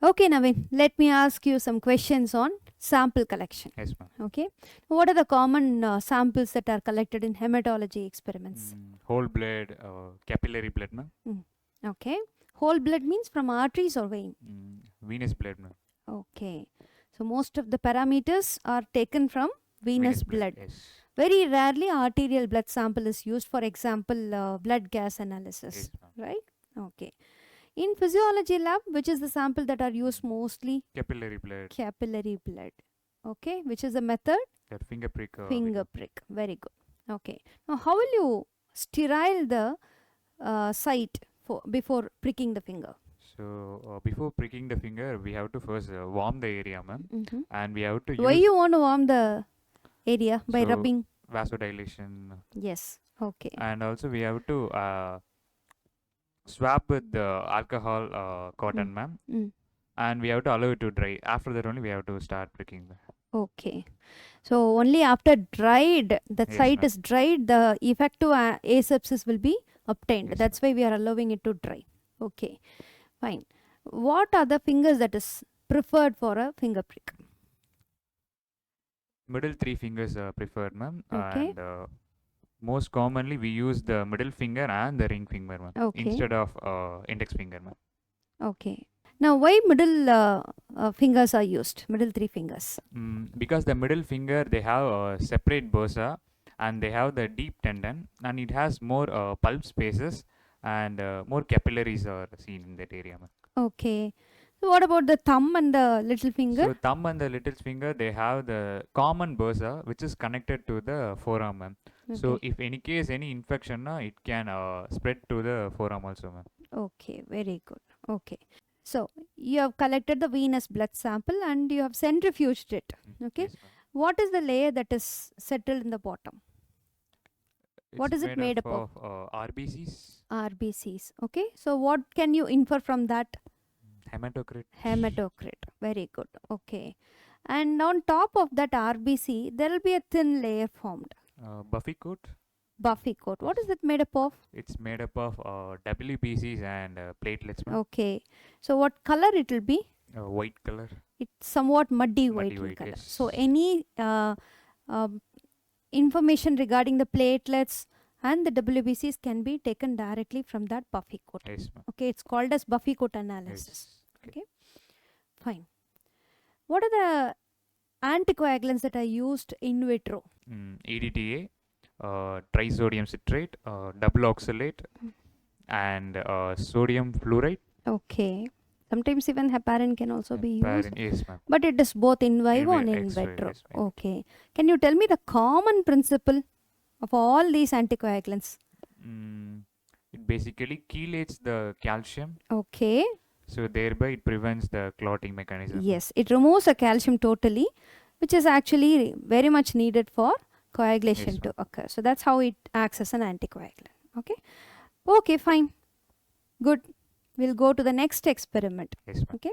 Okay, Naveen, let me ask you some questions on sample collection. Yes, ma'am. Okay, what are the common samples that are collected in hematology experiments? Whole blood, capillary blood, ma'am. Okay, whole blood means from arteries or vein. Venous blood, ma'am. Okay, so most of the parameters are taken from venous blood. Yes. Very rarely arterial blood sample is used, for example, blood gas analysis, Yes, ma'am. right? Okay. In physiology lab, which is the sample that are used mostly? Capillary blood. Capillary blood. Okay, which is the method? That finger prick. Finger prick. Very good. Okay. Now, how will you sterile the site before pricking the finger? So before pricking the finger, we have to first warm the area, ma'am, and we have to Why use you want to warm the area by rubbing? vasodilation. Yes. Okay. And also we have to swab with the alcohol cotton, ma'am, and we have to allow it to dry. After that only we have to start pricking. Okay. So only after dried, the Yes, site ma'am. is dried, the effective asepsis will be obtained. Yes, That's why we are allowing it to dry. Okay. Fine. What are the fingers that is preferred for a finger prick? Middle three fingers are preferred, ma'am. Okay. And most commonly we use the middle finger and the ring finger, ma'am, Okay. instead of index finger, ma'am. Okay. Now, why middle fingers are used? Middle three fingers. Because the middle finger they have a separate bursa and they have the deep tendon and it has more pulp spaces and more capillaries are seen in that area, ma'am. Okay. So what about the thumb and the little finger? So thumb and the little finger they have the common bursa which is connected to the forearm, ma'am. Okay. So if any case any infection, it can spread to the forearm also, ma'am. Okay, very good. Okay. So you have collected the venous blood sample and you have centrifuged it. Okay. Yes, ma'am. What is the layer that is settled in the bottom? What is it made up of? RBCs. RBCs. Okay. So what can you infer from that? Hematocrit. Hematocrit. Very good. Okay. And on top of that RBC, there will be a thin layer formed. Buffy coat. Buffy coat. What is it made up of? It's made up of WBCs and platelets, ma'am. Okay. So what color it will be? White color. It's somewhat muddy white in color. Yes. So any information regarding the platelets and the WBCs can be taken directly from that Buffy coat. Yes, ma'am. Okay, it's called as Buffy coat analysis. Yes. Okay, fine. What are the anticoagulants that are used in vitro? EDTA, trisodium citrate, double oxalate, and sodium fluoride. Okay. Sometimes even heparin can also be used. Yes, ma'am. But it is both in vivo and in vitro. Yes, okay. Can you tell me the common principle of all these anticoagulants? It basically chelates the calcium. Okay. So thereby it prevents the clotting mechanism. Yes, it removes the calcium totally, which is actually very much needed for coagulation to occur. So that's how it acts as an anticoagulant. Okay. Okay, fine. Good. We'll go to the next experiment. Yes, ma'am. Okay.